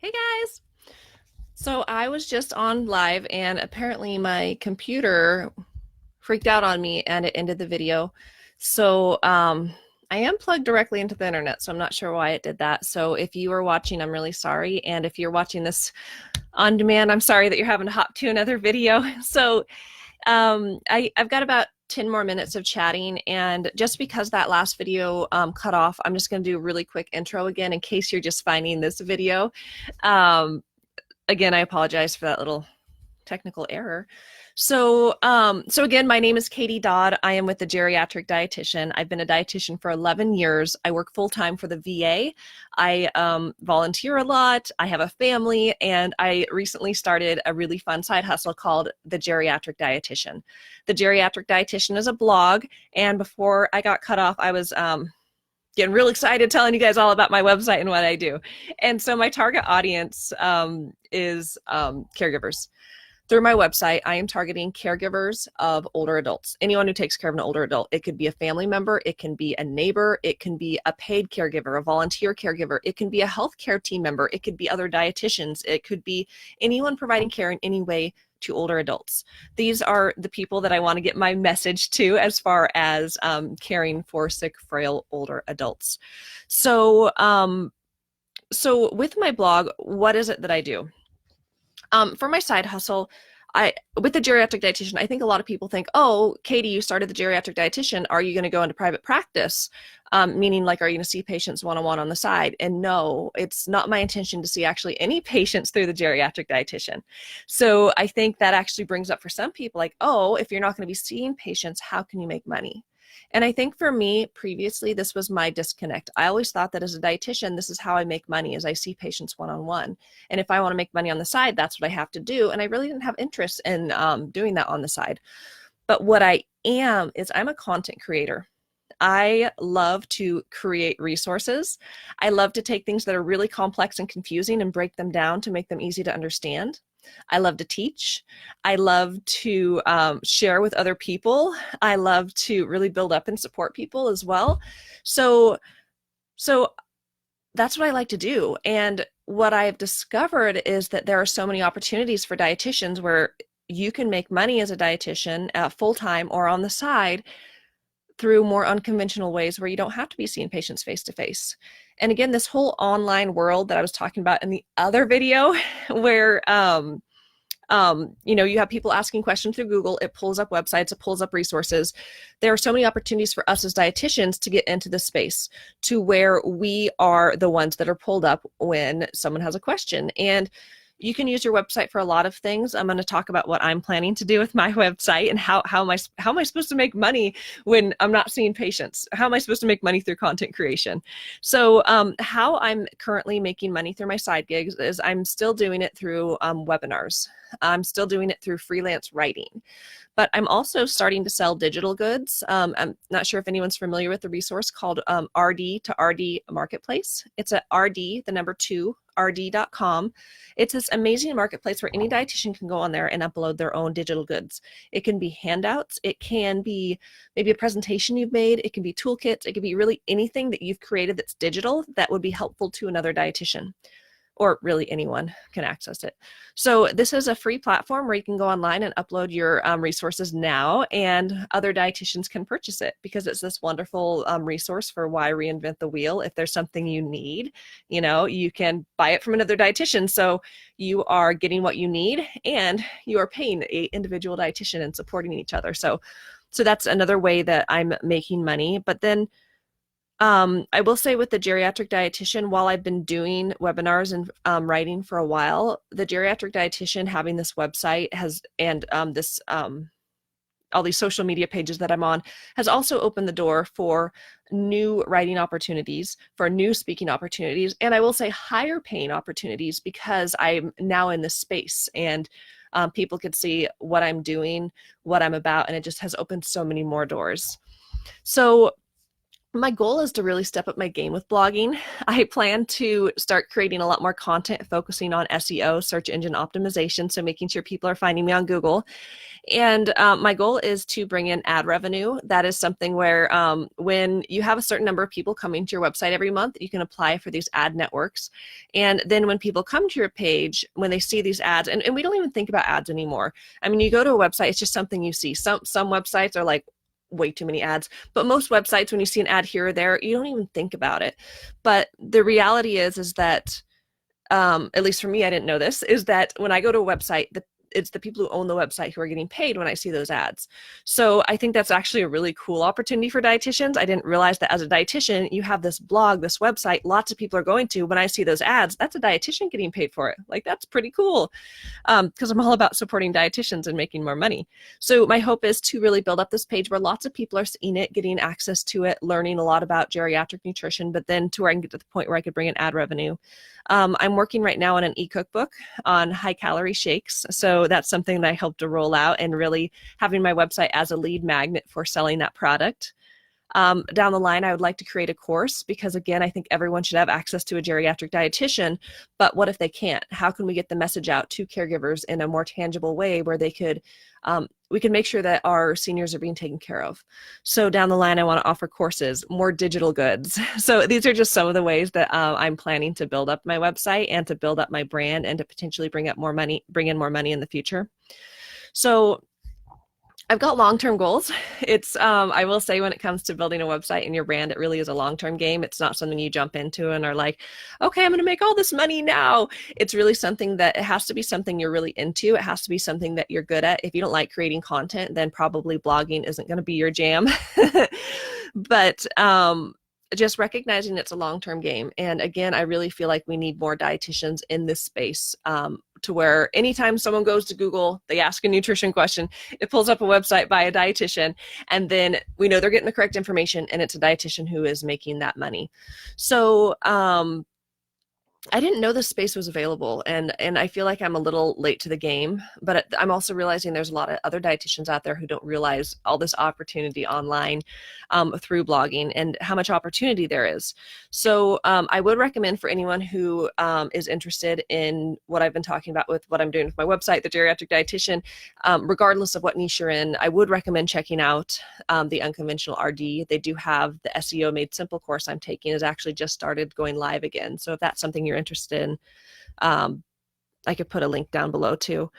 Hey guys! So I was just on live and apparently my computer freaked out on me and it ended the video. So I am plugged directly into the internet, so I'm not sure why it did that. So if you are watching, I'm really sorry. And if you're watching this on demand, I'm sorry that you're having to hop to another video. I've got about 10 more minutes of chatting, and just because that last video cut off, I'm just going to do a really quick intro again in case you're just finding this video. Um, Again, I apologize for that little technical error. So again, my name is Katie Dodd. I am with the Geriatric Dietitian. I've been a dietitian for 11 years. I work full time for the VA. I volunteer a lot. I have a family, and I recently started a really fun side hustle called the Geriatric Dietitian. The Geriatric Dietitian is a blog, and before I got cut off, I was getting real excited telling you guys all about my website and what I do. And so my target audience is caregivers. Through my website, I am targeting caregivers of older adults. Anyone who takes care of an older adult. It could be a family member, it can be a neighbor, it can be a paid caregiver, a volunteer caregiver, it can be a healthcare team member, it could be other dietitians, it could be anyone providing care in any way to older adults. These are the people that I want to get my message to as far as caring for sick, frail, older adults. So with my blog, what is it that I do? For my side hustle, with the geriatric dietitian, I think a lot of people think, oh, Katie, you started the geriatric dietitian. Are you going to go into private practice? Meaning, like, are you going to see patients one-on-one on the side? And no, it's not my intention to see actually any patients through the geriatric dietitian. So I think that actually brings up for some people, like, oh, if you're not going to be seeing patients, how can you make money? And I think for me, previously, this was my disconnect. I always thought that as a dietitian, this is how I make money, is I see patients one-on-one. And if I want to make money on the side, that's what I have to do. And I really didn't have interest in doing that on the side. But what I am is I'm a content creator. I love to create resources. I love to take things that are really complex and confusing and break them down to make them easy to understand. I love to teach. I love to share with other people. I love to really build up and support people as well. So, so that's what I like to do. And what I've discovered is that there are so many opportunities for dietitians where you can make money as a dietitian full time or on the side through more unconventional ways where you don't have to be seeing patients face to face. And again, this whole online world that I was talking about in the other video, where you have people asking questions through Google, it pulls up websites, it pulls up resources. There are so many opportunities for us as dietitians to get into this space to where we are the ones that are pulled up when someone has a question. And you can use your website for a lot of things. I'm going to talk about what I'm planning to do with my website and how am I supposed to make money when I'm not seeing patients? How am I supposed to make money through content creation? So how I'm currently making money through my side gigs is I'm still doing it through webinars. I'm still doing it through freelance writing. But I'm also starting to sell digital goods. I'm not sure if anyone's familiar with the resource called RD to RD Marketplace. It's at RD, the number 2, rd.com. It's this amazing marketplace where any dietitian can go on there and upload their own digital goods. It can be handouts. It can be maybe a presentation you've made. It can be toolkits. It can be really anything that you've created that's digital that would be helpful to another dietitian, or really anyone can access it. So this is a free platform where you can go online and upload your resources now, and other dietitians can purchase it because it's this wonderful resource for why reinvent the wheel. If there's something you need, you can buy it from another dietitian. So you are getting what you need and you are paying an individual dietitian and supporting each other. So that's another way that I'm making money. But then I will say with the geriatric dietitian, while I've been doing webinars and writing for a while, the geriatric dietitian having this website and all these social media pages that I'm on has also opened the door for new writing opportunities, for new speaking opportunities, and I will say higher paying opportunities because I'm now in this space and people could see what I'm doing, what I'm about, and it just has opened so many more doors. So My goal is to really step up my game with blogging. I plan to start creating a lot more content focusing on SEO, search engine optimization, so making sure people are finding me on Google. And my goal is to bring in ad revenue. That is something where when you have a certain number of people coming to your website every month, you can apply for these ad networks. And then when people come to your page, when they see these ads, and we don't even think about ads anymore. I mean, you go to a website, it's just something you see. Some websites are like, way too many ads, but most websites, when you see an ad here or there, you don't even think about it. But the reality is that at least for me, I didn't know this, is that when I go to a website, it's the people who own the website who are getting paid when I see those ads. So I think that's actually a really cool opportunity for dietitians. I didn't realize that as a dietitian, you have this blog, this website, lots of people are going to. When I see those ads, that's a dietitian getting paid for it. Like, that's pretty cool, because I'm all about supporting dietitians and making more money. So my hope is to really build up this page where lots of people are seeing it, getting access to it, learning a lot about geriatric nutrition, but then to where I can get to the point where I could bring in ad revenue. I'm working right now on an e-cookbook on high-calorie shakes. So that's something that I hope to roll out, and really having my website as a lead magnet for selling that product. Down the line, I would like to create a course, because again, I think everyone should have access to a geriatric dietitian, but what if they can't? How can we get the message out to caregivers in a more tangible way where they could, we can make sure that our seniors are being taken care of. So down the line, I want to offer courses, more digital goods. So these are just some of the ways that I'm planning to build up my website and to build up my brand and to potentially bring in more money in the future. So I've got long-term goals. It's, I will say, when it comes to building a website and your brand, it really is a long-term game. It's not something you jump into and are like, okay, I'm going to make all this money now. It's really something that it has to be something you're really into. It has to be something that you're good at. If you don't like creating content, then probably blogging isn't going to be your jam. But just recognizing it's a long-term game. And again, I really feel like we need more dietitians in this space, to where anytime someone goes to Google, they ask a nutrition question, it pulls up a website by a dietitian, and then we know they're getting the correct information, and it's a dietitian who is making that money. So I didn't know this space was available, and I feel like I'm a little late to the game, but I'm also realizing there's a lot of other dietitians out there who don't realize all this opportunity online through blogging and how much opportunity there is. So I would recommend for anyone who is interested in what I've been talking about with what I'm doing with my website, The Geriatric Dietitian, regardless of what niche you're in, I would recommend checking out the Unconventional RD. They do have the SEO Made Simple course I'm taking, is actually just started going live again. So if that's something you're interested in, I could put a link down below too.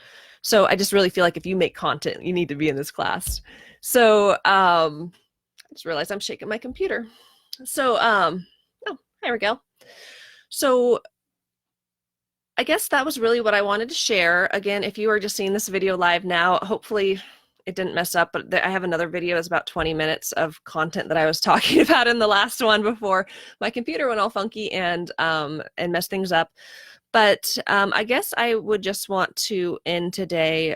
So I just really feel like if you make content, you need to be in this class. So I just realized I'm shaking my computer. So oh, there we go. So I guess that was really what I wanted to share. Again, if you are just seeing this video live now, hopefully it didn't mess up, but I have another video that's about 20 minutes of content that I was talking about in the last one before my computer went all funky and messed things up. But I guess I would just want to end today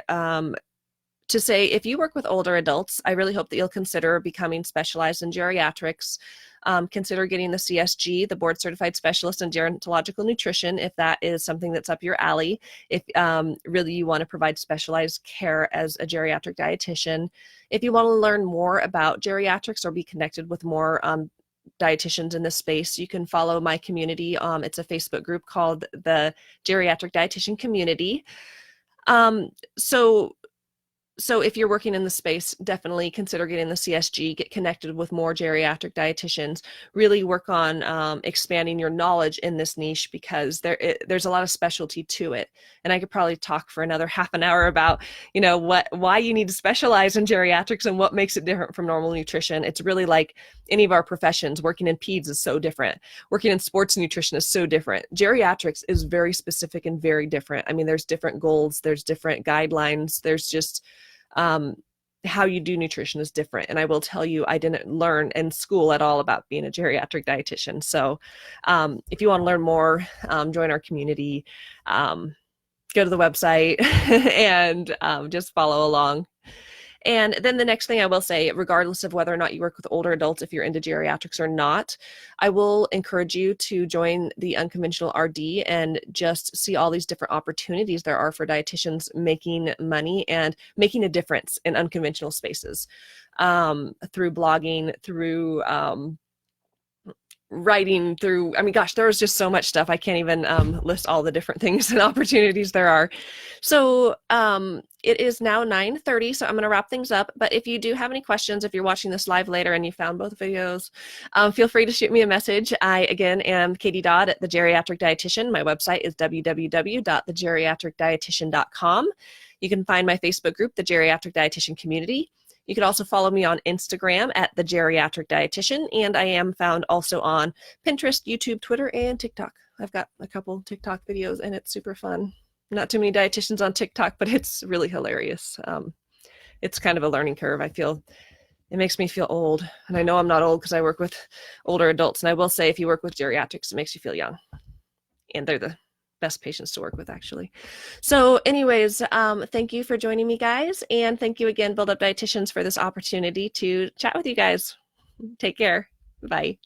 to say, if you work with older adults, I really hope that you'll consider becoming specialized in geriatrics. Consider getting the CSG, the Board Certified Specialist in Gerontological Nutrition, if that is something that's up your alley. If really you want to provide specialized care as a geriatric dietitian. If you want to learn more about geriatrics or be connected with more dietitians in this space, you can follow my community. It's a Facebook group called the Geriatric Dietitian Community. So if you're working in the space, definitely consider getting the CSG, get connected with more geriatric dietitians, really work on expanding your knowledge in this niche, because there's a lot of specialty to it. And I could probably talk for another half an hour about, why you need to specialize in geriatrics and what makes it different from normal nutrition. It's really like any of our professions. Working in peds is so different. Working in sports nutrition is so different. Geriatrics is very specific and very different. I mean, there's different goals, there's different guidelines, there's just how you do nutrition is different. And I will tell you, I didn't learn in school at all about being a geriatric dietitian. So if you want to learn more, join our community, go to the website and just follow along. And then the next thing I will say, regardless of whether or not you work with older adults, if you're into geriatrics or not, I will encourage you to join the Unconventional RD and just see all these different opportunities there are for dietitians making money and making a difference in unconventional spaces, through blogging, through writing through, I mean, gosh, there was just so much stuff. I can't even list all the different things and opportunities there are. So it is now 9:30, so I'm going to wrap things up. But if you do have any questions, if you're watching this live later and you found both videos, feel free to shoot me a message. I, again, am Katie Dodd at the Geriatric Dietitian. My website is www.thegeriatricdietitian.com. You can find my Facebook group, the Geriatric Dietitian Community. You can also follow me on Instagram at the Geriatric Dietitian, and I am found also on Pinterest, YouTube, Twitter, and TikTok. I've got a couple TikTok videos, and it's super fun. Not too many dietitians on TikTok, but it's really hilarious. It's kind of a learning curve. I feel it makes me feel old, and I know I'm not old because I work with older adults. And I will say, if you work with geriatrics, it makes you feel young, and they're the best patients to work with, actually. So anyways, thank you for joining me, guys. And thank you again, Build Up Dietitians, for this opportunity to chat with you guys. Take care. Bye.